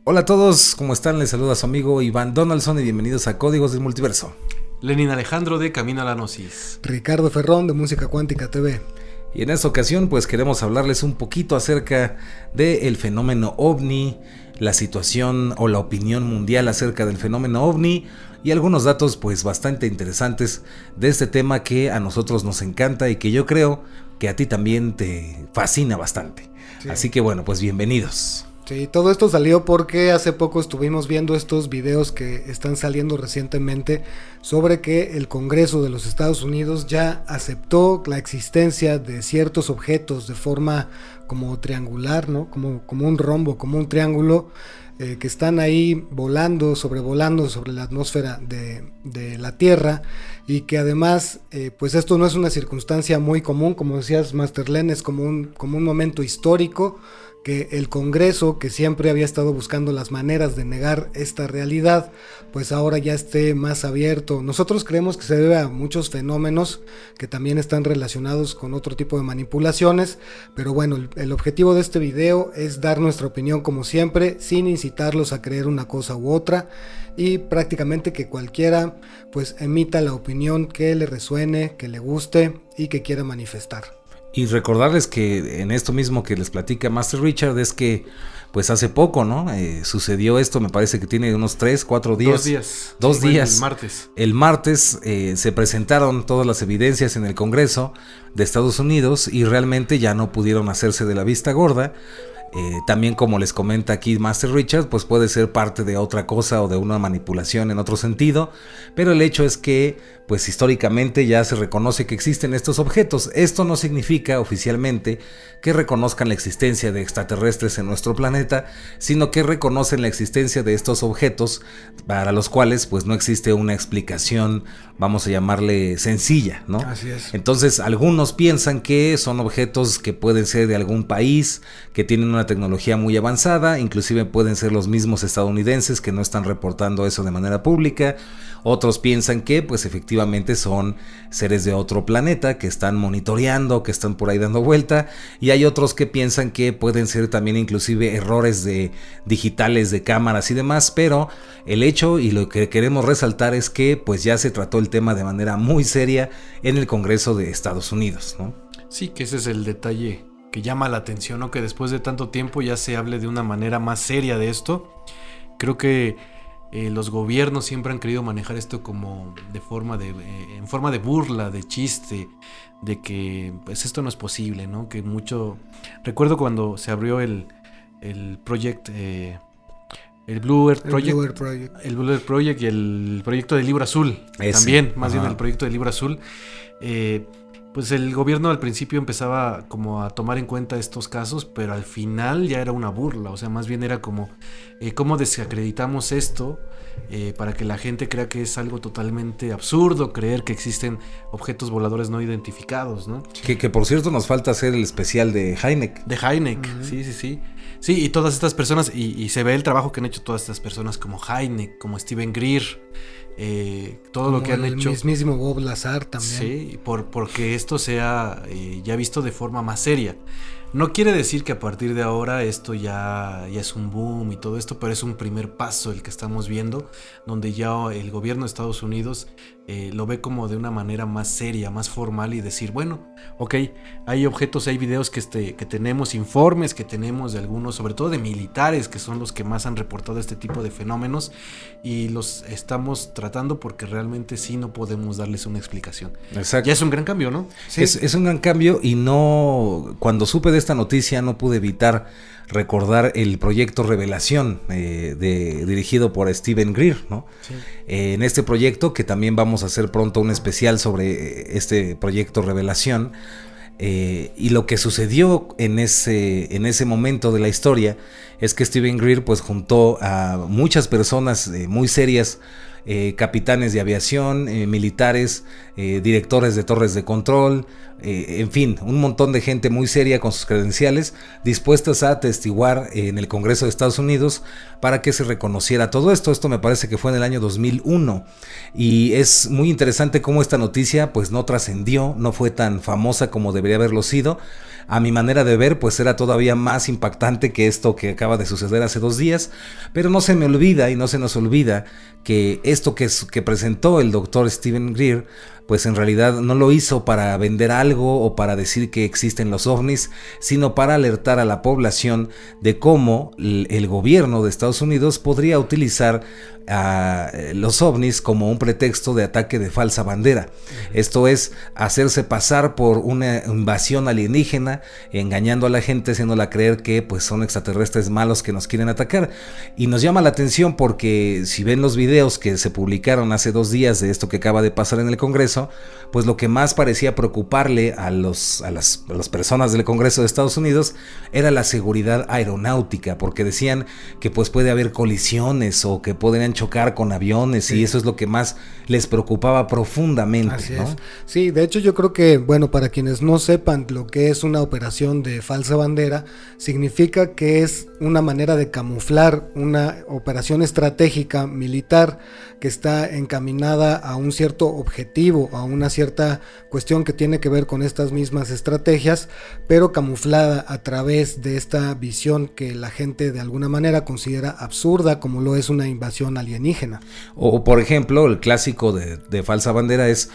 Hola a todos, ¿cómo están? Les saluda su amigo Iván Donaldson y bienvenidos a Códigos del Multiverso. Lenin Alejandro de Camino a la Gnosis. Ricardo Ferrón de Música Cuántica TV. Y en esta ocasión pues queremos hablarles un poquito acerca del fenómeno OVNI, la situación o la opinión mundial acerca del fenómeno OVNI y algunos datos pues bastante interesantes de este tema que a nosotros nos encanta y que yo creo que a ti también te fascina bastante. Sí. Así que bueno, pues bienvenidos. Sí, todo esto salió porque hace poco estuvimos viendo estos videos que están saliendo recientemente sobre que el Congreso de los Estados Unidos ya aceptó la existencia de ciertos objetos de forma como triangular, ¿no? Como un rombo, como un triángulo, que están ahí sobrevolando sobre la atmósfera de la Tierra, y que además, pues esto no es una circunstancia muy común, como decías, Master Len, es como un momento histórico, que el Congreso, que siempre había estado buscando las maneras de negar esta realidad, pues ahora ya esté más abierto. Nosotros creemos que se debe a muchos fenómenos que también están relacionados con otro tipo de manipulaciones, pero bueno, el objetivo de este video es dar nuestra opinión como siempre, sin incitarlos a creer una cosa u otra, y prácticamente que cualquiera pues emita la opinión que le resuene, que le guste y que quiera manifestar. Y recordarles que en esto mismo que les platica Master Richard es que pues hace poco, ¿no? Sucedió esto, me parece que tiene unos 3-4 días. 2 días. El martes. El martes se presentaron todas las evidencias en el Congreso de Estados Unidos y realmente ya no pudieron hacerse de la vista gorda. También, como les comenta aquí Master Richard, pues puede ser parte de otra cosa o de una manipulación en otro sentido, pero el hecho es que pues históricamente ya se reconoce que existen estos objetos. Esto no significa oficialmente que reconozcan la existencia de extraterrestres en nuestro planeta, sino que reconocen la existencia de estos objetos para los cuales pues no existe una explicación, vamos a llamarle sencilla, ¿no? Así es. Entonces algunos piensan que son objetos que pueden ser de algún país, que tienen una tecnología muy avanzada, inclusive pueden ser los mismos estadounidenses que no están reportando eso de manera pública. Otros piensan que pues efectivamente son seres de otro planeta que están monitoreando, que están por ahí dando vuelta, y hay otros que piensan que pueden ser también inclusive errores digitales de cámaras y demás, pero el hecho y lo que queremos resaltar es que pues ya se trató el tema de manera muy seria en el Congreso de Estados Unidos, ¿no? Sí, que ese es el detalle que llama la atención, ¿no? Que después de tanto tiempo ya se hable de una manera más seria de esto. Creo que los gobiernos siempre han querido manejar esto como en forma de burla, de chiste, de que pues esto no es posible, ¿no? Que mucho... Recuerdo cuando se abrió el proyecto... El Blue Earth Project. El Blue Earth Project y el proyecto del Libro Azul. También, más bien el proyecto del Libro Azul. Pues el gobierno al principio empezaba como a tomar en cuenta estos casos, pero al final ya era una burla. O sea, más bien era como cómo desacreditamos esto para que la gente crea que es algo totalmente absurdo creer que existen objetos voladores no identificados, ¿no? Que por cierto nos falta hacer el especial de Hynek. De Hynek, sí. Sí, y todas estas personas, y se ve el trabajo que han hecho todas estas personas como Hynek, como Steven Greer, todo como lo que han hecho. El mismísimo Bob Lazar también. Sí, porque esto sea ya visto de forma más seria. No quiere decir que a partir de ahora esto ya es un boom y todo esto, pero es un primer paso el que estamos viendo, donde ya el gobierno de Estados Unidos lo ve como de una manera más seria, más formal, y decir, bueno, ok, hay objetos, hay videos que tenemos, informes que tenemos de algunos, sobre todo de militares, que son los que más han reportado este tipo de fenómenos, y los estamos tratando porque realmente sí no podemos darles una explicación. Exacto. Ya es un gran cambio, ¿no? Sí. Es un gran cambio, y no, cuando supe de esta noticia no pude evitar recordar el proyecto Revelación dirigido por Steven Greer, ¿no? Sí. En este proyecto, que también vamos a hacer pronto un especial sobre este proyecto Revelación, y lo que sucedió en ese momento de la historia es que Steven Greer pues juntó a muchas personas muy serias capitanes de aviación, militares, directores de torres de control, en fin, un montón de gente muy seria con sus credenciales dispuestas a atestiguar en el Congreso de Estados Unidos para que se reconociera todo esto. Esto me parece que fue en el año 2001 y es muy interesante cómo esta noticia pues no trascendió, no fue tan famosa como debería haberlo sido. A mi manera de ver, pues era todavía más impactante que esto que acaba de suceder hace 2 días, pero no se me olvida y no se nos olvida que esto que presentó el doctor Steven Greer, pues en realidad no lo hizo para vender algo o para decir que existen los ovnis, sino para alertar a la población de cómo el gobierno de Estados Unidos podría utilizar a los ovnis como un pretexto de ataque de falsa bandera. Esto es hacerse pasar por una invasión alienígena, engañando a la gente, haciéndola creer que pues son extraterrestres malos que nos quieren atacar. Y nos llama la atención porque si ven los videos que se publicaron hace 2 días de esto que acaba de pasar en el Congreso, pues lo que más parecía preocuparle a las personas del Congreso de Estados Unidos era la seguridad aeronáutica, porque decían que pues puede haber colisiones o que podrían chocar con aviones, sí. Y eso es lo que más les preocupaba profundamente. Así ¿no? es. Sí, de hecho yo creo que, bueno, para quienes no sepan lo que es una operación de falsa bandera, significa que es una manera de camuflar una operación estratégica militar que está encaminada a un cierto objetivo, a una cierta cuestión que tiene que ver con estas mismas estrategias, pero camuflada a través de esta visión que la gente de alguna manera considera absurda, como lo es una invasión alienígena. O por ejemplo, el clásico de falsa bandera es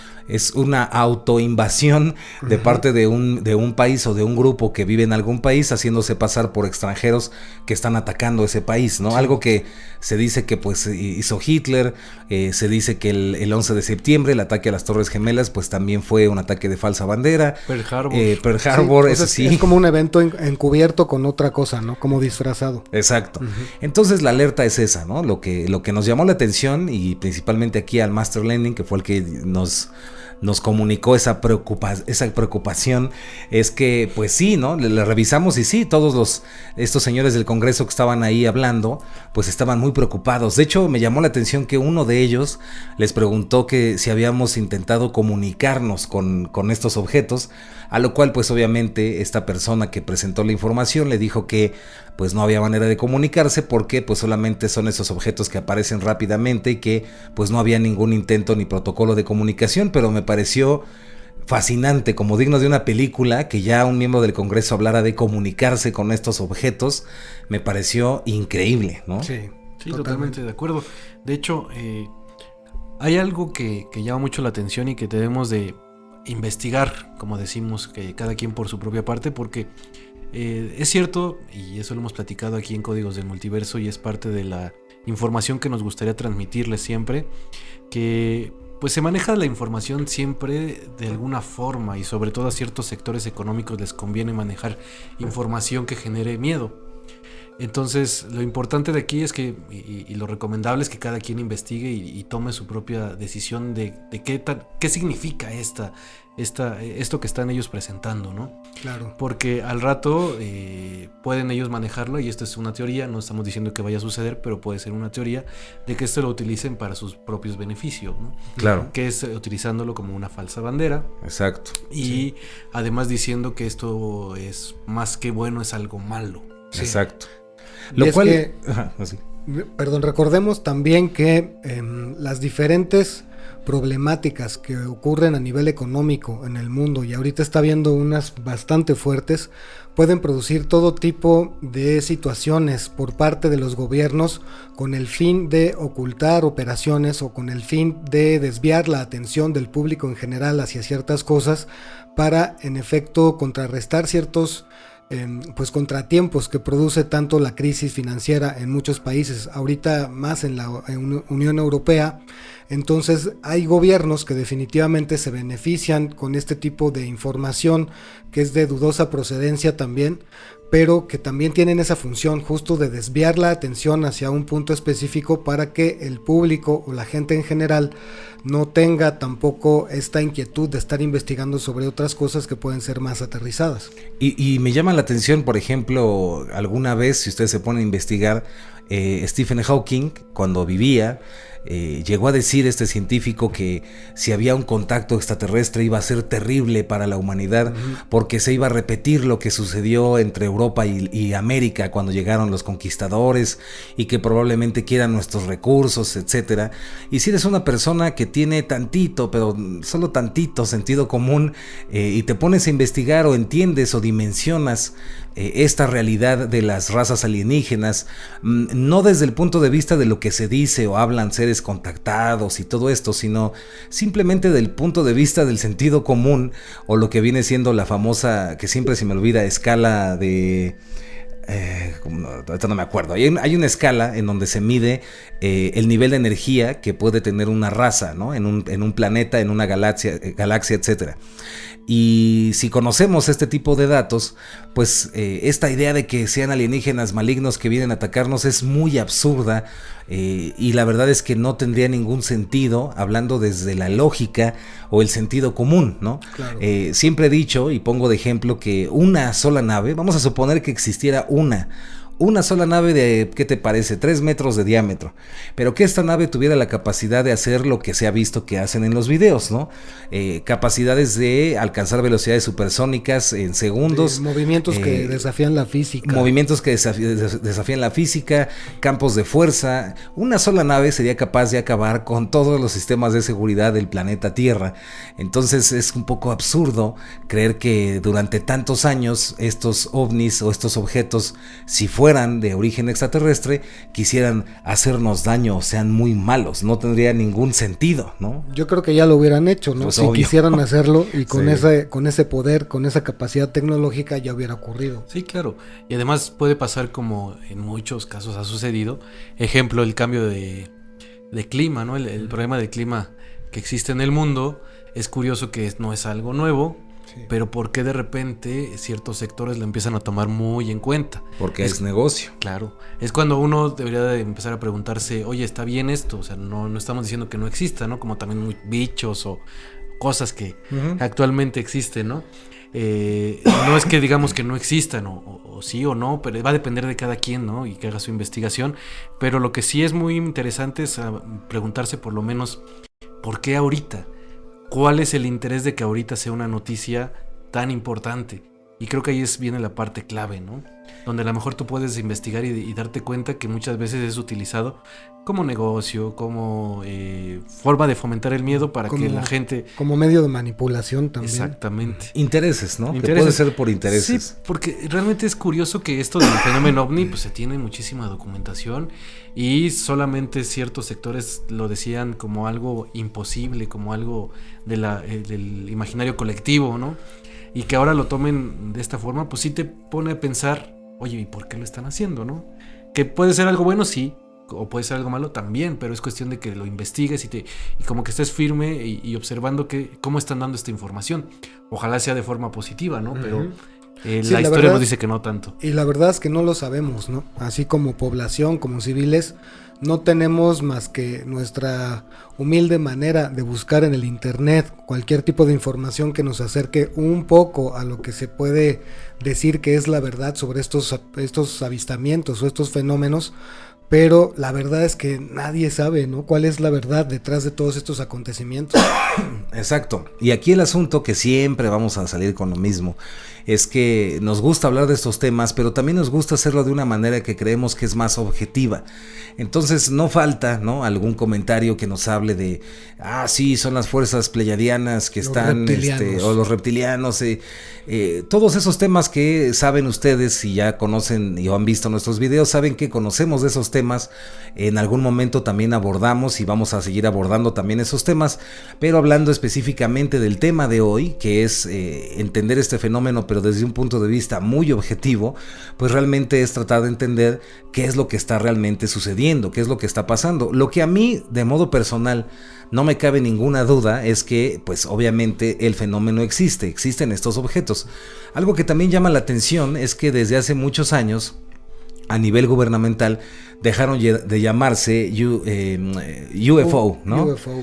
una autoinvasión de parte de un país o de un grupo que vive en algún país, haciéndose pasar por extranjeros que están atacando ese país, ¿no? Sí. Algo que se dice que pues hizo Hitler, se dice que el 11 de septiembre, el ataque a las Torres Gemelas, pues también fue un ataque de falsa bandera. Pearl Harbor. Pearl Harbor, sí, eso sí. Es como un evento encubierto con otra cosa, ¿no? Como disfrazado. Exacto. Entonces la alerta es esa, ¿no? Lo que nos llamó la atención, y principalmente aquí al Master Lenin, que fue el que nos comunicó esa preocupación, es que pues sí, ¿no? Le revisamos y sí, todos estos señores del Congreso que estaban ahí hablando, pues estaban muy preocupados. De hecho, me llamó la atención que uno de ellos les preguntó que si habíamos intentado comunicarnos con estos objetos, a lo cual pues obviamente esta persona que presentó la información le dijo que pues no había manera de comunicarse porque pues solamente son esos objetos que aparecen rápidamente y que pues no había ningún intento ni protocolo de comunicación, pero me pareció fascinante, como digno de una película, que ya un miembro del Congreso hablara de comunicarse con estos objetos. Me pareció increíble, ¿no? Sí, totalmente de acuerdo. De hecho, hay algo que llama mucho la atención y que debemos de investigar, como decimos, que cada quien por su propia parte, porque es cierto, y eso lo hemos platicado aquí en Códigos del Multiverso y es parte de la información que nos gustaría transmitirles siempre, que pues se maneja la información siempre de alguna forma y sobre todo a ciertos sectores económicos les conviene manejar información que genere miedo. Entonces lo importante de aquí es que, y lo recomendable es que cada quien investigue y tome su propia decisión de qué significa esto que están ellos presentando, ¿no? Claro. Porque al rato pueden ellos manejarlo, y esto es una teoría, no estamos diciendo que vaya a suceder, pero puede ser una teoría de que esto lo utilicen para sus propios beneficios, ¿no? Claro. Que es utilizándolo como una falsa bandera. Exacto. Y sí, además diciendo que esto es más que bueno, es algo malo. Sí. Exacto. Lo cual, perdón, recordemos también que las diferentes problemáticas que ocurren a nivel económico en el mundo, y ahorita está habiendo unas bastante fuertes, pueden producir todo tipo de situaciones por parte de los gobiernos con el fin de ocultar operaciones o con el fin de desviar la atención del público en general hacia ciertas cosas para en efecto contrarrestar ciertos pues contratiempos que produce tanto la crisis financiera en muchos países, ahorita más en la Unión Europea. Entonces hay gobiernos que definitivamente se benefician con este tipo de información que es de dudosa procedencia también, pero que también tienen esa función justo de desviar la atención hacia un punto específico para que el público o la gente en general no tenga tampoco esta inquietud de estar investigando sobre otras cosas que pueden ser más aterrizadas. Y me llama la atención, por ejemplo, alguna vez, si ustedes se ponen a investigar, Stephen Hawking, cuando vivía, llegó a decir este científico que si había un contacto extraterrestre iba a ser terrible para la humanidad, porque se iba a repetir lo que sucedió entre Europa y América cuando llegaron los conquistadores, y que probablemente quieran nuestros recursos, etcétera. Y si eres una persona que tiene tantito, pero solo tantito sentido común, y te pones a investigar o entiendes o dimensionas esta realidad de las razas alienígenas, no desde el punto de vista de lo que se dice o hablan seres contactados y todo esto, sino simplemente del punto de vista del sentido común, o lo que viene siendo la famosa, que siempre se me olvida, escala de... ahorita no me acuerdo. Hay una escala en donde se mide el nivel de energía que puede tener una raza, ¿no? en un planeta, en una galaxia, etcétera. Y si conocemos este tipo de datos, pues esta idea de que sean alienígenas malignos que vienen a atacarnos es muy absurda, y la verdad es que no tendría ningún sentido, hablando desde la lógica o el sentido común, ¿no? Claro. Siempre he dicho y pongo de ejemplo que una sola nave, vamos a suponer que existiera una sola nave de, ¿qué te parece? 3 metros de diámetro, pero que esta nave tuviera la capacidad de hacer lo que se ha visto que hacen en los videos, ¿no? Capacidades de alcanzar velocidades supersónicas en segundos. Movimientos que desafían la física. Movimientos que desafían la física, campos de fuerza. Una sola nave sería capaz de acabar con todos los sistemas de seguridad del planeta Tierra. Entonces es un poco absurdo creer que durante tantos años estos ovnis o estos objetos, si fueran de origen extraterrestre, quisieran hacernos daño o sean muy malos. No tendría ningún sentido, ¿no? Yo creo que ya lo hubieran hecho, ¿no? Pues si obvio. quisieran hacerlo y con, Sí. con ese poder, con esa capacidad tecnológica ya hubiera ocurrido. Sí, claro. Y además puede pasar como en muchos casos ha sucedido. Ejemplo, el cambio de clima, ¿no? El problema del clima que existe en el mundo. Es curioso que no es algo nuevo, Sí. pero ¿por qué de repente ciertos sectores lo empiezan a tomar muy en cuenta? Porque es negocio. Claro, es cuando uno debería de empezar a preguntarse, oye, ¿está bien esto? O sea, no estamos diciendo que no exista, ¿no? Como también bichos o cosas que actualmente existen, ¿no? No es que digamos que no existan o sí o no, pero va a depender de cada quien, ¿no? Y que haga su investigación. Pero lo que sí es muy interesante es preguntarse por lo menos, ¿por qué ahorita? ¿Cuál es el interés de que ahorita sea una noticia tan importante? Y creo que ahí viene la parte clave, ¿no? Donde a lo mejor tú puedes investigar y darte cuenta que muchas veces es utilizado como negocio, como forma de fomentar el miedo para que la gente... Como medio de manipulación también. Exactamente. Intereses, ¿no? Intereses. Que puede ser por intereses. Sí, porque realmente es curioso que esto del fenómeno ovni, pues se tiene muchísima documentación y solamente ciertos sectores lo decían como algo imposible, como algo del imaginario colectivo, ¿no? Y que ahora lo tomen de esta forma, pues sí te pone a pensar, oye, ¿y por qué lo están haciendo, no? Que puede ser algo bueno, sí, o puede ser algo malo también, pero es cuestión de que lo investigues y como que estés firme y observando cómo están dando esta información. Ojalá sea de forma positiva, ¿no? Pero Sí, la historia verdad, nos dice que no tanto. Y la verdad es que no lo sabemos, ¿no? Así como población, como civiles, no tenemos más que nuestra humilde manera de buscar en el internet cualquier tipo de información que nos acerque un poco a lo que se puede decir que es la verdad sobre estos avistamientos o estos fenómenos. Pero la verdad es que nadie sabe, ¿no? ¿Cuál es la verdad detrás de todos estos acontecimientos? Exacto. Y aquí el asunto, que siempre vamos a salir con lo mismo, es que nos gusta hablar de estos temas, pero también nos gusta hacerlo de una manera que creemos que es más objetiva. Entonces no falta, ¿no?, algún comentario que nos hable de, sí, son las fuerzas pleyadianas que están, o los reptilianos, todos esos temas que saben ustedes, si ya conocen y han visto nuestros videos, saben que conocemos de esos temas. En algún momento también abordamos y vamos a seguir abordando también esos temas, pero hablando específicamente del tema de hoy, que es entender este fenómeno, pero desde un punto de vista muy objetivo, pues realmente es tratar de entender qué es lo que está realmente sucediendo, qué es lo que está pasando. Lo que a mí, de modo personal, no me cabe ninguna duda es que, pues obviamente, el fenómeno existen estos objetos. Algo que también llama la atención es que desde hace muchos años, a nivel gubernamental, dejaron de llamarse UFO, ¿no? UFO.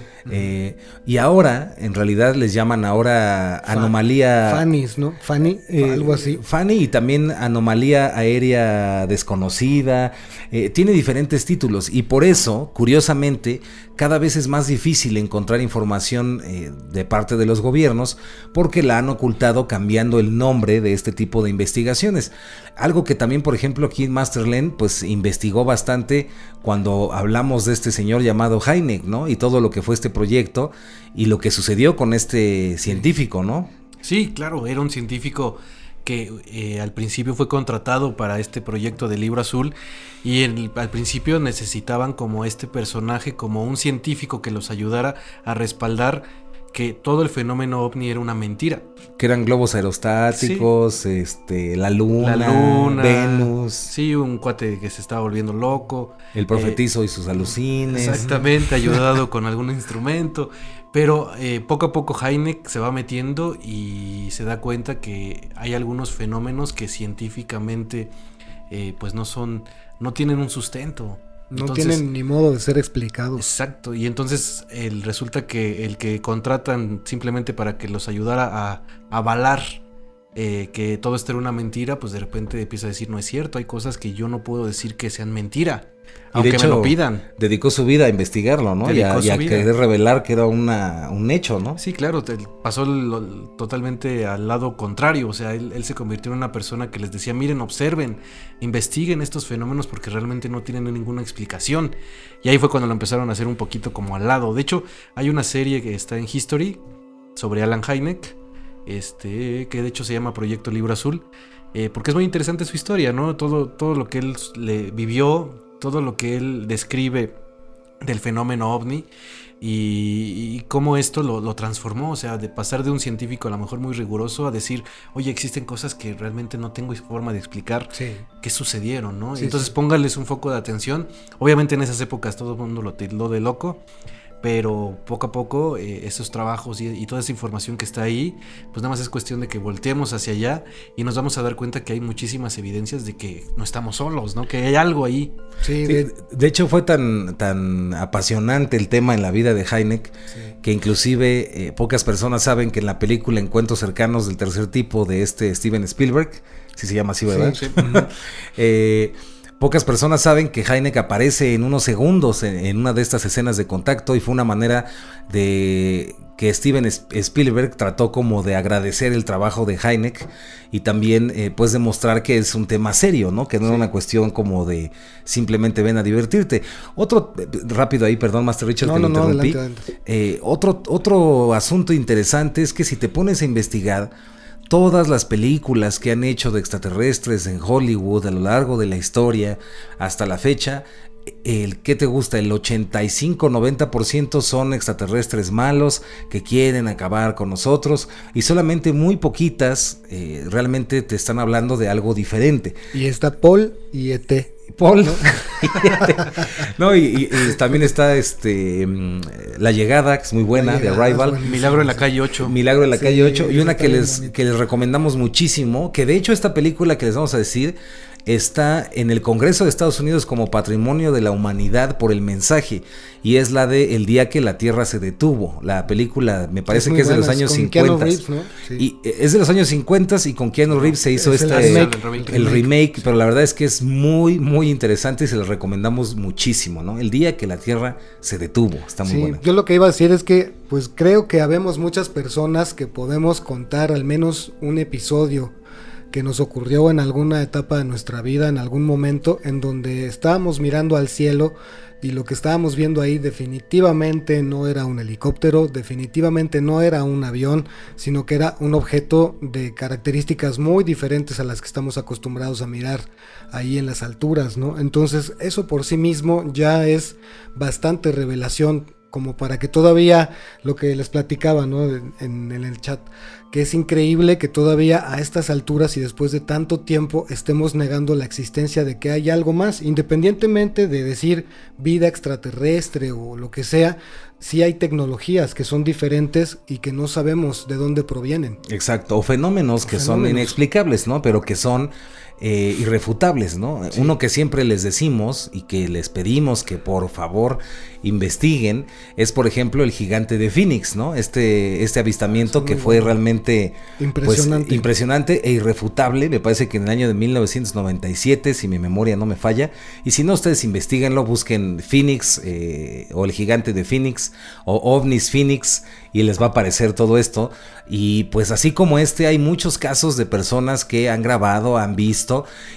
Y ahora, en realidad, les llaman ahora anomalía... FANIS, ¿no? FANI, algo así. FANI y también anomalía aérea desconocida. Tiene diferentes títulos y por eso, curiosamente, cada vez es más difícil encontrar información de parte de los gobiernos porque la han ocultado cambiando el nombre de este tipo de investigaciones. Algo que también, por ejemplo, aquí Masterland pues investigó bastante cuando hablamos de este señor llamado Hynek, ¿no? Y todo lo que fue este proyecto y lo que sucedió con este científico, ¿no? Sí, claro, era un científico que al principio fue contratado para este proyecto del Libro Azul y al principio necesitaban como este personaje, como un científico que los ayudara a respaldar que todo el fenómeno ovni era una mentira. Que eran globos aerostáticos, sí. La luna, Venus. Sí, un cuate que se estaba volviendo loco. El profetizo y sus alucines. Exactamente, ayudado con algún instrumento. Pero poco a poco Hynek se va metiendo y se da cuenta que hay algunos fenómenos que científicamente pues no tienen un sustento. No tienen ni modo de ser explicados. Exacto, y entonces resulta que el que contratan simplemente para que los ayudara a avalar que todo esto era una mentira, pues de repente empieza a decir, no es cierto, hay cosas que yo no puedo decir que sean mentira, aunque de hecho, me lo pidan. Dedicó su vida a investigarlo, ¿no? Y a querer revelar que era un hecho, ¿no? Sí, claro, pasó totalmente al lado contrario, o sea, él se convirtió en una persona que les decía, miren, observen, investiguen estos fenómenos porque realmente no tienen ninguna explicación. Y ahí fue cuando lo empezaron a hacer un poquito como al lado. De hecho, hay una serie que está en History sobre Alan Hynek, que de hecho se llama Proyecto Libro Azul, porque es muy interesante su historia, ¿no? Todo lo que él le vivió, todo lo que él describe del fenómeno ovni y cómo esto lo transformó, o sea, de pasar de un científico a lo mejor muy riguroso a decir, oye, existen cosas que realmente no tengo forma de explicar qué sucedieron, ¿no? Sí, entonces póngales un foco de atención. Obviamente en esas épocas todo el mundo lo tildó de loco, pero poco a poco esos trabajos y toda esa información que está ahí, pues nada más es cuestión de que volteemos hacia allá y nos vamos a dar cuenta que hay muchísimas evidencias de que no estamos solos, ¿no? Que hay algo ahí. Sí, de hecho fue tan apasionante el tema en la vida de Hynek que inclusive pocas personas saben que en la película Encuentros cercanos del tercer tipo de Steven Spielberg, si se llama así, ¿verdad? Sí. Pocas personas saben que Hynek aparece en unos segundos en una de estas escenas de contacto y fue una manera de que Steven Spielberg trató como de agradecer el trabajo de Hynek y también pues demostrar que es un tema serio, ¿no? Que no era una cuestión como de simplemente ven a divertirte. Otro, rápido ahí, perdón, Master Richard, que lo interrumpí. Adelante. Otro asunto interesante es que si te pones a investigar todas las películas que han hecho de extraterrestres en Hollywood a lo largo de la historia hasta la fecha, ¿qué te gusta? El 85-90% son extraterrestres malos que quieren acabar con nosotros y solamente muy poquitas realmente te están hablando de algo diferente. Y está Paul y E.T. Paul, ¿no? y también está La Llegada, que es muy buena, de Arrival. Milagro en la calle 8. Milagro en la calle 8. Y una que les recomendamos muchísimo, que de hecho esta película que les vamos a decir está en el Congreso de Estados Unidos como Patrimonio de la Humanidad por el mensaje, y es la de El día que la Tierra se detuvo. La película me parece que es de los años 50. Reeves, ¿no? Sí. Y es de los años 50 y con Keanu Reeves se hizo el remake, pero la verdad es que es muy, muy interesante y se lo recomendamos muchísimo, ¿no? El día que la Tierra se detuvo. Está muy buena. Yo lo que iba a decir es que pues creo que habemos muchas personas que podemos contar al menos un episodio que nos ocurrió en alguna etapa de nuestra vida, en algún momento en donde estábamos mirando al cielo y lo que estábamos viendo ahí definitivamente no era un helicóptero, definitivamente no era un avión, sino que era un objeto de características muy diferentes a las que estamos acostumbrados a mirar ahí en las alturas, ¿no? Entonces eso por sí mismo ya es bastante revelación, como para que todavía, lo que les platicaba, ¿no? en el chat, que es increíble que todavía a estas alturas y después de tanto tiempo estemos negando la existencia de que hay algo más, independientemente de decir vida extraterrestre o lo que sea. sí hay tecnologías que son diferentes y que no sabemos de dónde provienen. Exacto, o fenómenos que son inexplicables, ¿no? Pero que son irrefutables, ¿no? Sí. Uno que siempre les decimos y que les pedimos que por favor investiguen es, por ejemplo, el gigante de Phoenix, ¿no? Este avistamiento que fue realmente impresionante e irrefutable. Me parece que en el año de 1997, si mi memoria no me falla, y si no, ustedes investiguenlo, busquen Phoenix o el gigante de Phoenix o OVNIs Phoenix y les va a aparecer todo esto. Y pues así como hay muchos casos de personas que han grabado, han visto,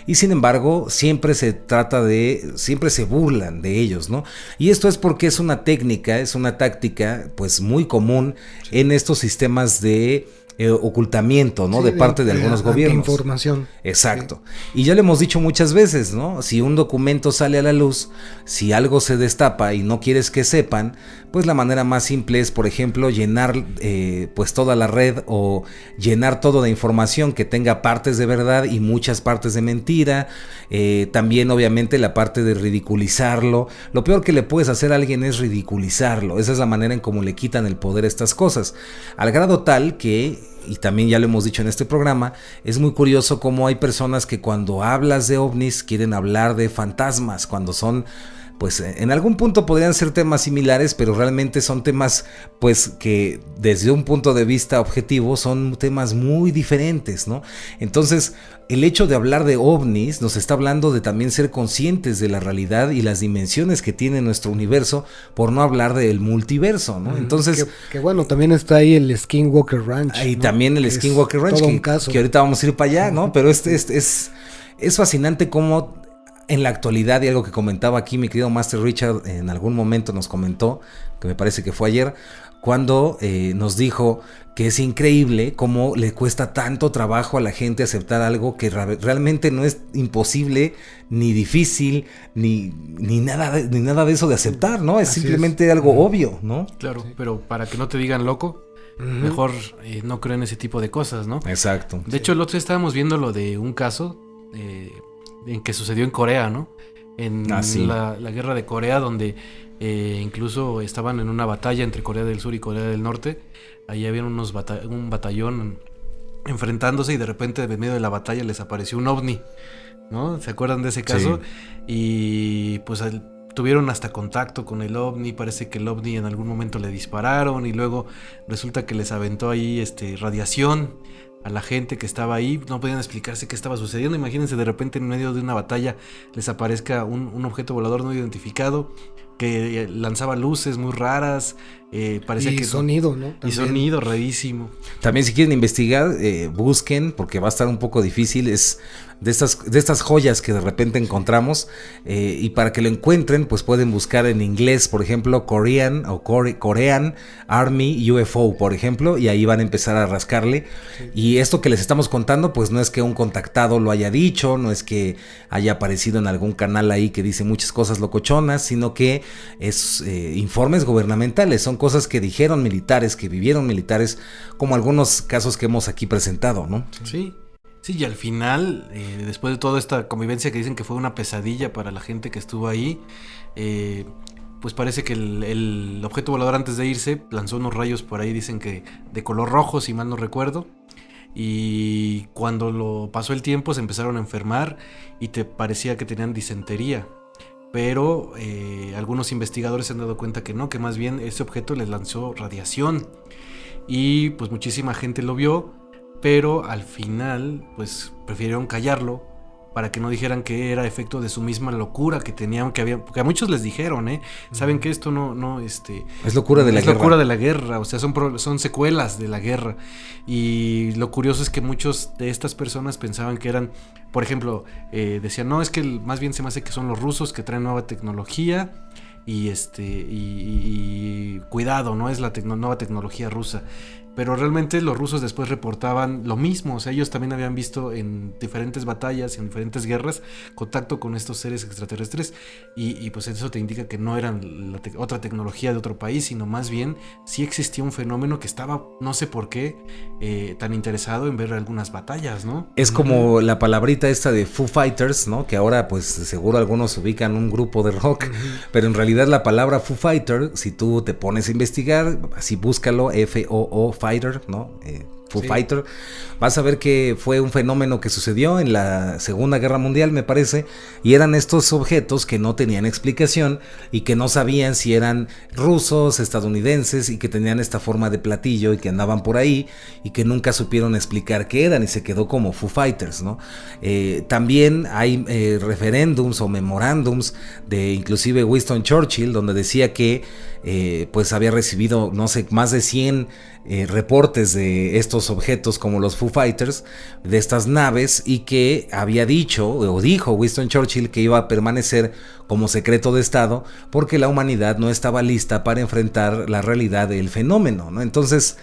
y sin embargo siempre se burlan de ellos, ¿no? Y esto es porque es una técnica, es una táctica pues muy común en estos sistemas de ocultamiento, ¿no? Sí, de parte de algunos gobiernos. Información. Exacto. Sí. Y ya lo hemos dicho muchas veces, ¿no? Si un documento sale a la luz, si algo se destapa y no quieres que sepan, pues la manera más simple es, por ejemplo, llenar pues toda la red o llenar todo de información que tenga partes de verdad y muchas partes de mentira. También, obviamente, la parte de ridiculizarlo. Lo peor que le puedes hacer a alguien es ridiculizarlo. Esa es la manera en cómo le quitan el poder a estas cosas. Al grado tal que, y también ya lo hemos dicho en este programa, es muy curioso cómo hay personas que cuando hablas de ovnis quieren hablar de fantasmas, cuando son, pues en algún punto podrían ser temas similares, pero realmente son temas pues que desde un punto de vista objetivo son temas muy diferentes, ¿no? Entonces, el hecho de hablar de ovnis nos está hablando de también ser conscientes de la realidad y las dimensiones que tiene nuestro universo, por no hablar del multiverso, ¿no? Entonces, que bueno, también está ahí el Skinwalker Ranch. Ahí, ¿no? También el Skinwalker Ranch, que ahorita vamos a ir para allá, ¿no? Pero es fascinante cómo en la actualidad, y algo que comentaba aquí mi querido Master Richard en algún momento nos comentó, que me parece que fue ayer, cuando nos dijo que es increíble cómo le cuesta tanto trabajo a la gente aceptar algo que realmente no es imposible, ni difícil, ni nada de eso de aceptar, ¿no? Es así simplemente algo obvio, ¿no? Claro, sí. Pero para que no te digan loco, mejor no creo en ese tipo de cosas, ¿no? Exacto. De hecho, el otro día estábamos viendo lo de un caso en que sucedió en Corea, ¿no? En la guerra de Corea, donde incluso estaban en una batalla entre Corea del Sur y Corea del Norte. Ahí había un batallón enfrentándose y de repente en medio de la batalla les apareció un ovni, ¿no? ¿Se acuerdan de ese caso? Sí. Y pues tuvieron hasta contacto con el ovni. Parece que el ovni en algún momento le dispararon y luego resulta que les aventó ahí radiación a la gente que estaba ahí. No podían explicarse qué estaba sucediendo. Imagínense, de repente en medio de una batalla les aparezca un objeto volador no identificado que lanzaba luces muy raras, parecía que sonido, ¿no? También. Y sonido rarísimo. También, si quieren investigar, busquen, porque va a estar un poco difícil, es de estas joyas que de repente encontramos, y para que lo encuentren, pues pueden buscar en inglés, por ejemplo, Korean Army UFO, por ejemplo, y ahí van a empezar a rascarle. Sí. Y esto que les estamos contando, pues no es que un contactado lo haya dicho, no es que haya aparecido en algún canal ahí que dice muchas cosas locochonas, sino que es informes gubernamentales, son cosas que dijeron militares, que vivieron militares, como algunos casos que hemos aquí presentado, ¿no? Sí. Sí, y al final, después de toda esta convivencia que dicen que fue una pesadilla para la gente que estuvo ahí, pues parece que el objeto volador antes de irse lanzó unos rayos por ahí, dicen que de color rojo, si mal no recuerdo, y cuando lo pasó el tiempo se empezaron a enfermar y te parecía que tenían disentería. Pero algunos investigadores se han dado cuenta que no, que más bien ese objeto les lanzó radiación y pues muchísima gente lo vio, pero al final pues prefirieron callarlo para que no dijeran que era efecto de su misma locura que tenían, porque a muchos les dijeron, saben que esto no es locura de la guerra. Es locura de la guerra, o sea, son secuelas de la guerra. Y lo curioso es que muchos de estas personas pensaban que eran, por ejemplo, decían, no, es que más bien se me hace que son los rusos que traen nueva tecnología y cuidado, no es la nueva tecnología rusa. pero realmente los rusos después reportaban lo mismo, o sea, ellos también habían visto en diferentes batallas, en diferentes guerras, contacto con estos seres extraterrestres, y pues eso te indica que no eran otra tecnología de otro país, sino más bien sí existía un fenómeno que estaba, no sé por qué, tan interesado en ver algunas batallas, ¿no? Es como la palabrita esta de Foo Fighters, ¿no? Que ahora pues seguro algunos ubican un grupo de rock, pero en realidad la palabra Foo Fighter, si tú te pones a investigar, así búscalo, F-O-O Fighter, ¿no? Foo Fighter, vas a ver que fue un fenómeno que sucedió en la Segunda Guerra Mundial, me parece, y eran estos objetos que no tenían explicación y que no sabían si eran rusos, estadounidenses, y que tenían esta forma de platillo y que andaban por ahí y que nunca supieron explicar qué eran y se quedó como Foo Fighters, ¿no? También hay referéndums o memorándums de inclusive Winston Churchill, donde decía que pues había recibido, no sé, más de 100 reportes de estos objetos como los Foo Fighters, de estas naves, y que había dicho o dijo Winston Churchill que iba a permanecer como secreto de Estado porque la humanidad no estaba lista para enfrentar la realidad del fenómeno, ¿no? Entonces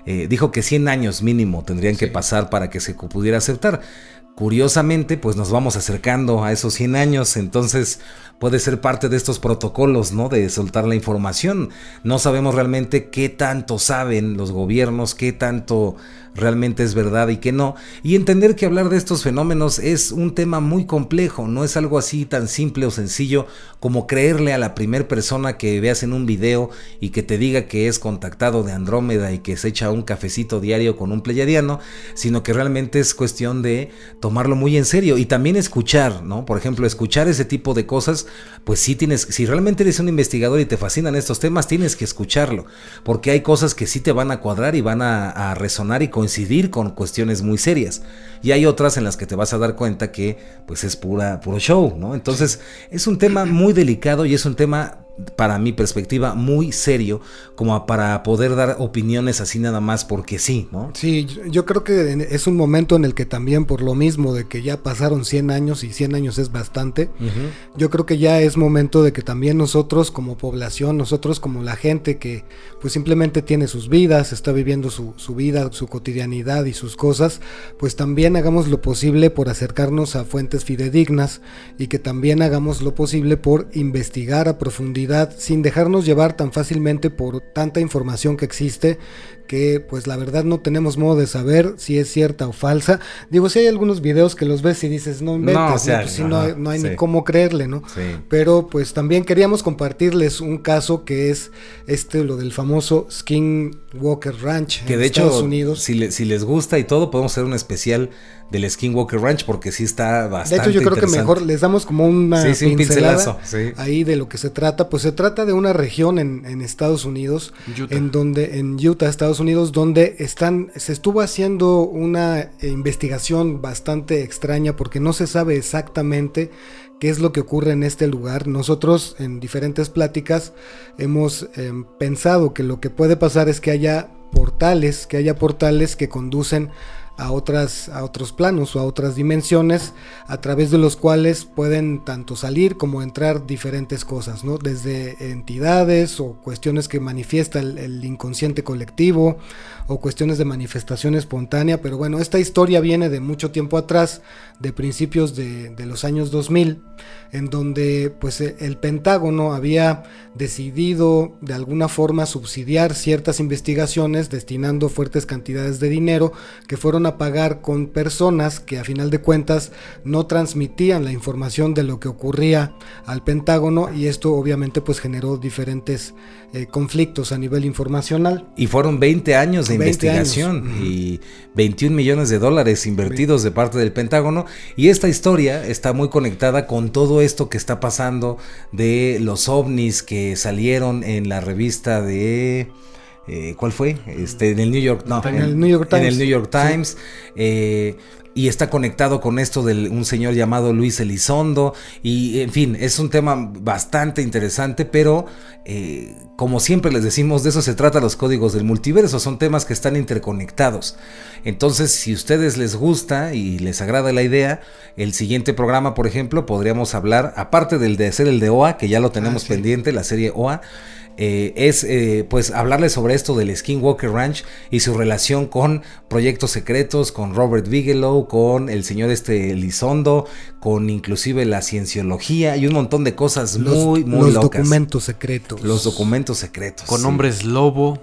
dijo que 100 años mínimo tendrían que pasar para que se pudiera aceptar. Curiosamente, pues nos vamos acercando a esos 100 años, entonces puede ser parte de estos protocolos, ¿no? De soltar la información. No sabemos realmente qué tanto saben los gobiernos, qué tanto realmente es verdad y qué no. Y entender que hablar de estos fenómenos es un tema muy complejo, no es algo así tan simple o sencillo como creerle a la primera persona que veas en un video y que te diga que es contactado de Andrómeda y que se echa un cafecito diario con un pleyadiano, sino que realmente es cuestión de tomarlo muy en serio y también escuchar, ¿no? Por ejemplo, escuchar ese tipo de cosas, pues sí tienes, si realmente eres un investigador y te fascinan estos temas, tienes que escucharlo, porque hay cosas que sí te van a cuadrar y van a resonar y coincidir con cuestiones muy serias, y hay otras en las que te vas a dar cuenta que pues es puro show, ¿no? Entonces es un tema muy delicado y es un tema, para mi perspectiva, muy serio, como para poder dar opiniones así nada más porque sí, ¿no? Sí, yo creo que es un momento en el que también, por lo mismo de que ya pasaron 100 años y 100 años es bastante, yo creo que ya es momento de que también nosotros como población, nosotros como la gente que pues simplemente tiene sus vidas, está viviendo su vida, su cotidianidad y sus cosas, pues también hagamos lo posible por acercarnos a fuentes fidedignas y que también hagamos lo posible por investigar a profundidad sin dejarnos llevar tan fácilmente por tanta información que existe, que pues la verdad no tenemos modo de saber si es cierta o falsa. Digo, si hay algunos videos que los ves y dices, no inventes, no, o sea, pues, no hay ni cómo creerle, ¿no? Sí. Pero pues también queríamos compartirles un caso que es lo del famoso Skinwalker Ranch que en de Estados hecho, Unidos. Si les gusta y todo, podemos hacer un especial del Skinwalker Ranch porque sí está bastante. De hecho, yo creo que mejor les damos como una un pincelazo ahí de lo que se trata. Pues se trata de una región en Estados Unidos, en Utah, Estados Unidos, donde se estuvo haciendo una investigación bastante extraña porque no se sabe exactamente qué es lo que ocurre en este lugar. Nosotros en diferentes pláticas hemos pensado que lo que puede pasar es que haya portales que conducen a otros planos o a otras dimensiones, a través de los cuales pueden tanto salir como entrar diferentes cosas, ¿no? Desde entidades o cuestiones que manifiesta el inconsciente colectivo o cuestiones de manifestación espontánea. Pero bueno, esta historia viene de mucho tiempo atrás, de principios de los años 2000, en donde pues el Pentágono había decidido de alguna forma subsidiar ciertas investigaciones destinando fuertes cantidades de dinero que fueron a pagar con personas que a final de cuentas no transmitían la información de lo que ocurría al Pentágono, y esto obviamente pues generó diferentes conflictos a nivel informacional. Y fueron 20 años de investigación y 21 millones de dólares invertidos de parte del Pentágono, y esta historia está muy conectada con todo esto que está pasando de los ovnis que salieron en la revista de... ¿cuál fue? En el New York, no, en el New York Times. En el New York Times. Sí. Y está conectado con esto de un señor llamado Luis Elizondo, y en fin, es un tema bastante interesante, pero como siempre les decimos, de eso se trata los códigos del multiverso, son temas que están interconectados. Entonces, si a ustedes les gusta y les agrada la idea, el siguiente programa, por ejemplo, podríamos hablar, aparte del de hacer el de OA, que ya lo tenemos pendiente, la serie OA, es pues hablarles sobre esto del Skinwalker Ranch y su relación con proyectos secretos, con Robert Bigelow, con el señor Elizondo, con inclusive la cienciología y un montón de cosas muy los locas. documentos secretos. Los documentos secretos. Con hombres lobo.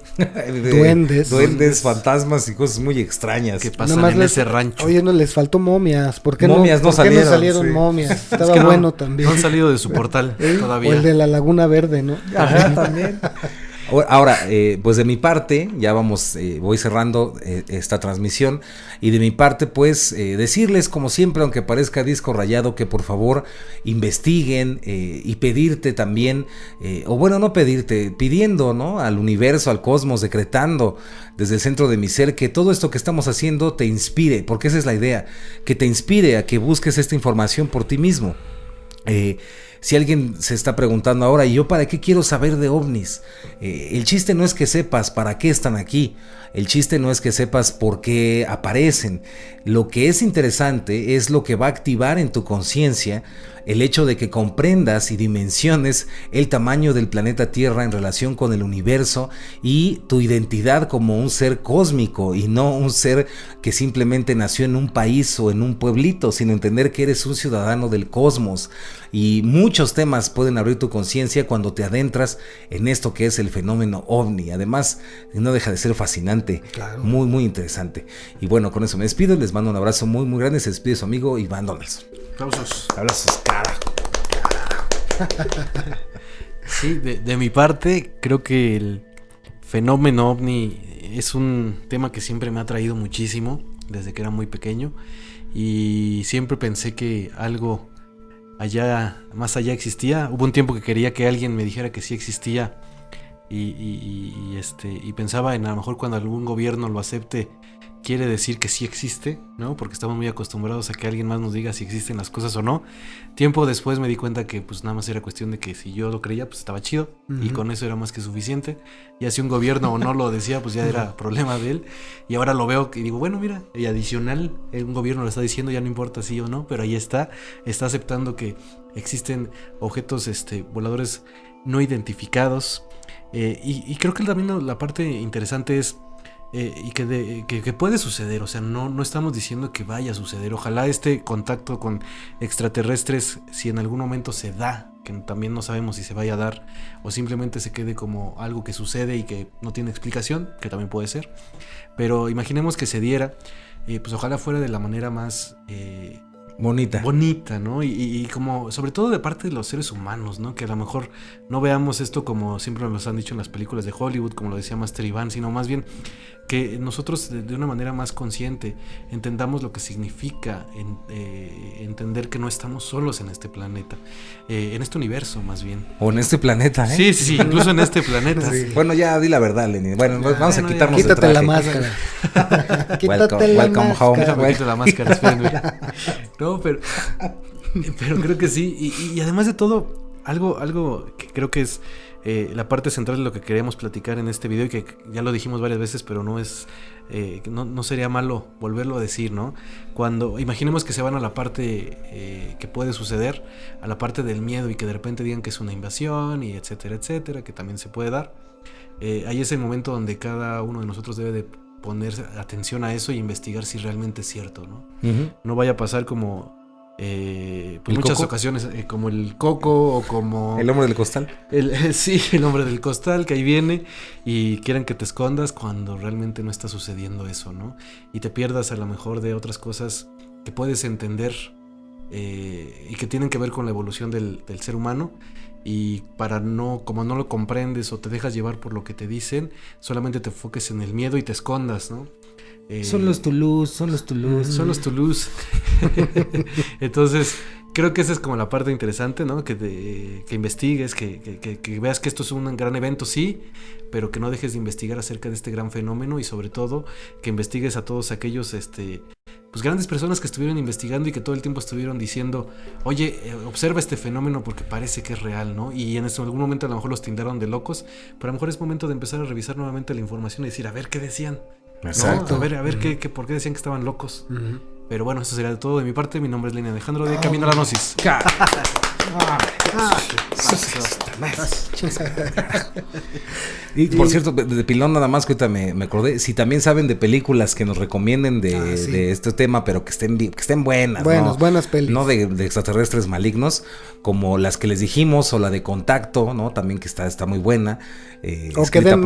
Duendes, fantasmas y cosas muy extrañas. Que pasan en ese rancho. Oye, no les faltó momias. ¿Por qué momias no salieron sí. momias? Estaba Es que bueno también. No han salido de su portal todavía. O el de la Laguna Verde, ¿no? Ajá, también. Ahora, pues de mi parte, ya voy cerrando esta transmisión, y de mi parte, pues, decirles, como siempre, aunque parezca disco rayado, que por favor investiguen y pedirte también, o bueno, no pedirte, pidiendo, ¿no? Al universo, al cosmos, decretando desde el centro de mi ser que todo esto que estamos haciendo te inspire, porque esa es la idea, que te inspire a que busques esta información por ti mismo. Si alguien se está preguntando ahora, ¿y yo para qué quiero saber de ovnis? El chiste no es que sepas para qué están aquí. El chiste no es que sepas por qué aparecen. Lo que es interesante es lo que va a activar en tu conciencia el hecho de que comprendas y dimensiones el tamaño del planeta Tierra en relación con el universo y tu identidad como un ser cósmico y no un ser que simplemente nació en un país o en un pueblito, sino entender que eres un ciudadano del cosmos. Y muchos temas pueden abrir tu conciencia cuando te adentras en esto que es el fenómeno ovni. Además, no deja de ser fascinante, claro. Muy interesante. Y bueno, con eso me despido, les mando un abrazo muy grande. Se despide su amigo Iván Donaldson. Aplausos, carajo. Sí, de mi parte, creo que el fenómeno ovni es un tema que siempre me ha atraído muchísimo desde que era muy pequeño, y siempre pensé que algo más allá existía. Hubo un tiempo que quería que alguien me dijera que sí existía, y pensaba en a lo mejor cuando algún gobierno lo acepte quiere decir que sí existe, ¿no? Porque estamos muy acostumbrados a que alguien más nos diga si existen las cosas o no. Tiempo después me di cuenta que pues nada más era cuestión de que si yo lo creía, pues estaba chido, y con eso era más que suficiente. Y si un gobierno o no lo decía, pues ya era problema de él. Y ahora lo veo y digo, bueno, mira, y adicional, un gobierno lo está diciendo, ya no importa sí o no, pero ahí está aceptando que existen objetos voladores no identificados. Y creo que también la parte interesante es y que puede suceder, o sea, no estamos diciendo que vaya a suceder. Ojalá este contacto con extraterrestres, si en algún momento se da, que también no sabemos si se vaya a dar, o simplemente se quede como algo que sucede y que no tiene explicación, que también puede ser, pero imaginemos que se diera, pues ojalá fuera de la manera más bonita, ¿no? Y como, sobre todo de parte de los seres humanos, ¿no? Que a lo mejor no veamos esto como siempre nos han dicho en las películas de Hollywood, como lo decía Master Iván, sino más bien que nosotros de una manera más consciente entendamos lo que significa entender que no estamos solos en este planeta, en este universo más bien. O en este planeta, ¿eh? Sí, incluso en este planeta. Sí. Bueno, ya di la verdad, Lenny. Bueno, vamos a quitarnos el traje. La máscara. Welcome home. Déjame quitar la máscara, espérenme. No, pero creo que sí. Y además de todo, algo que creo que es la parte central de lo que queríamos platicar en este video, y que ya lo dijimos varias veces, pero no es no sería malo volverlo a decir, ¿no? Cuando imaginemos que se van a la parte que puede suceder, a la parte del miedo, y que de repente digan que es una invasión y etcétera, que también se puede dar. Ahí es el momento donde cada uno de nosotros debe de poner atención a eso y investigar si realmente es cierto, ¿no? No vaya a pasar como pues muchas coco? Ocasiones como el Coco, o como el hombre del costal. Sí, el hombre del costal, que ahí viene y quieren que te escondas cuando realmente no está sucediendo eso, ¿no? Y te pierdas a lo mejor de otras cosas que puedes entender y que tienen que ver con la evolución del ser humano. Y como no lo comprendes o te dejas llevar por lo que te dicen, solamente te enfoques en el miedo y te escondas, ¿no? Son los Toulouse. Entonces, creo que esa es como la parte interesante, ¿no? Que investigues, que veas que esto es un gran evento, sí, pero que no dejes de investigar acerca de este gran fenómeno, y sobre todo que investigues a todos aquellos pues grandes personas que estuvieron investigando y que todo el tiempo estuvieron diciendo, oye, observa este fenómeno porque parece que es real, ¿no? Y en algún momento a lo mejor los tildaron de locos, pero a lo mejor es momento de empezar a revisar nuevamente la información y decir, a ver qué decían. Exacto. ¿No? A ver por qué decían que estaban locos. Pero bueno, eso sería todo de mi parte. Mi nombre es Lenny Alejandro de Camino a la Gnosis. Y por cierto, de pilón nada más que ahorita me acordé, si también saben de películas que nos recomienden de este tema, pero que estén buenas, ¿no? Buenas pelis. No de extraterrestres malignos, como las que les dijimos, o la de Contacto, ¿no? También que está muy buena. O que den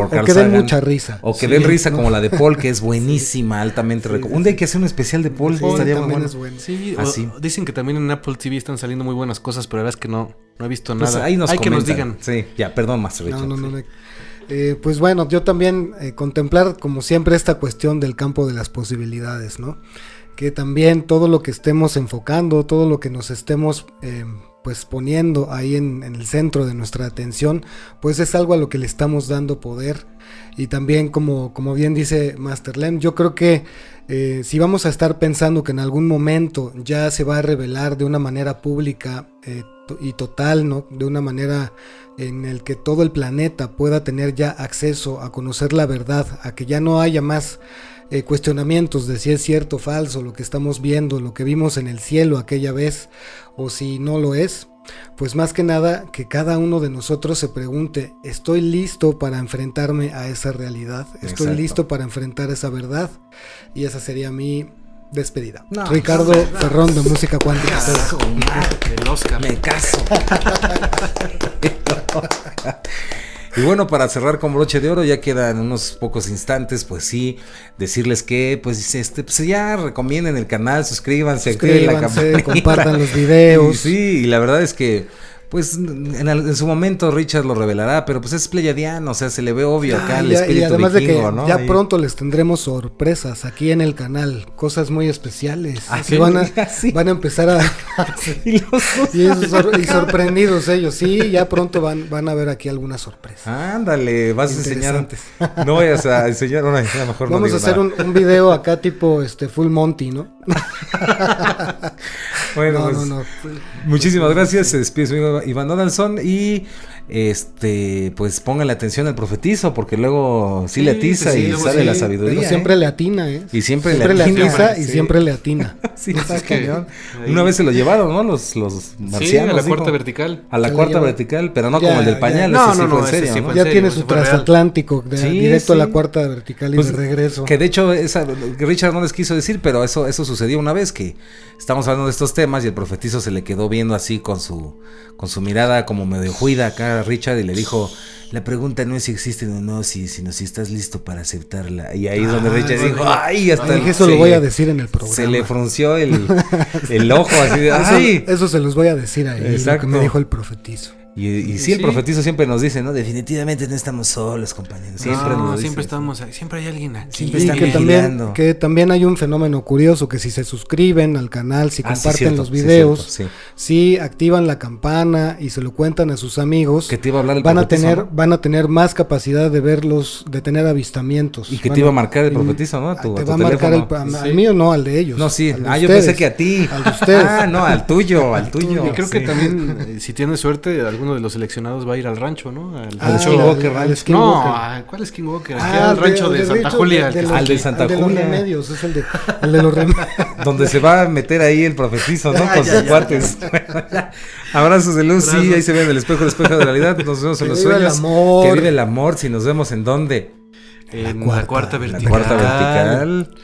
mucha risa. O que den risa, ¿no? Como la de Paul, que es buenísima, altamente recomendable. Un día hay que hacer un especial de Paul, estaría muy bueno. Sí, dicen que también en Apple TV están saliendo muy buenas cosas, pero la verdad es que no he visto pues nada. Ahí hay que nos digan. Sí, ya, perdón, Master Richard. No. Pues bueno, yo también contemplar como siempre esta cuestión del campo de las posibilidades, ¿no? Que también todo lo que estemos enfocando, todo lo que nos estemos pues poniendo ahí en el centro de nuestra atención, pues es algo a lo que le estamos dando poder. Y también como bien dice Master Lem, yo creo que si vamos a estar pensando que en algún momento ya se va a revelar de una manera pública y total, ¿no? De una manera en el que todo el planeta pueda tener ya acceso a conocer la verdad, a que ya no haya más cuestionamientos de si es cierto o falso lo que estamos viendo, lo que vimos en el cielo aquella vez, o si no lo es, pues más que nada que cada uno de nosotros se pregunte, ¿estoy listo para enfrentarme a esa realidad? ¿Estoy listo para enfrentar esa verdad? Y esa sería mi despedida. Ricardo Ferrón de Música Cuántica. El Oscar. Me caso. Y bueno, para cerrar con broche de oro, ya quedan unos pocos instantes, pues sí, decirles que pues ya recomienden el canal, suscríbanse, activen la campanita, compartan los videos. Sí, y la verdad es que pues en su momento Richard lo revelará, pero pues es pleyadiano, o sea, se le ve obvio acá el espíritu y además vikingo, de que ¿no? ya pronto les tendremos sorpresas aquí en el canal, cosas muy especiales. ¿Sí? Van a empezar a y sorprendidos ellos, sí, ya pronto van a ver aquí algunas sorpresas. Ándale, vas a enseñar. No vayas a enseñar una, mejor vamos a hacer un video acá tipo Full Monty, ¿no? Bueno, muchísimas gracias. Se despide su amigo Iván Donaldson y pues pónganle atención al profetizo porque luego sí le atiza y sale la sabiduría. Pero siempre le atina, Y siempre le atiza y siempre le atina. Sí, es que una vez se lo llevaron, ¿no? Los marcianos. A la cuarta vertical. A la cuarta vertical, pero no como el del pañal. No, fue en serio, ¿no? Ya tiene su transatlántico directo a la cuarta vertical y pues, de regreso. Que de hecho Richard no les quiso decir, pero eso sucedió una vez que estamos hablando de estos temas y el profetizo se le quedó viendo así con su mirada como medio juida acá a Richard y le dijo, la pregunta no es si existen o no, sino si estás listo para aceptarla. Y ahí es donde Richard dijo, ay, hasta eso lo voy a decir en el programa. Se le frunció el ojo así de, ay. Eso se los voy a decir ahí, exacto. Lo que me dijo el profetizo. Y sí, el profetizo siempre nos dice, ¿no? Definitivamente no estamos solos, compañeros. Siempre estamos, siempre hay alguien aquí. Que también hay un fenómeno curioso, que si se suscriben al canal, si comparten los videos, si activan la campana y se lo cuentan a sus amigos, que te iba a hablar el van a tener más capacidad de tener avistamientos. Y que te iba a marcar el profetizo, ¿no? Te va a marcar al mío, no al de ellos. No, sí. Yo pensé que a ti. Al de ustedes. No, al tuyo. Y creo que también, si tienes suerte, alguno de los seleccionados va a ir al rancho, ¿no? Al Skinwalker Ranch. ¿Cuál Skinwalker? Aquí al rancho de Santa Julia. Al de Santa Julia. De los remedios, es el de los remedios. Donde se va a meter ahí el profetizo, ¿no? Con sus cuates. Abrazos de luz, sí, ahí se ve en el espejo de realidad. Nos vemos en los sueños. Que vive el amor, si nos vemos en dónde. En la cuarta vertical. La cuarta vertical.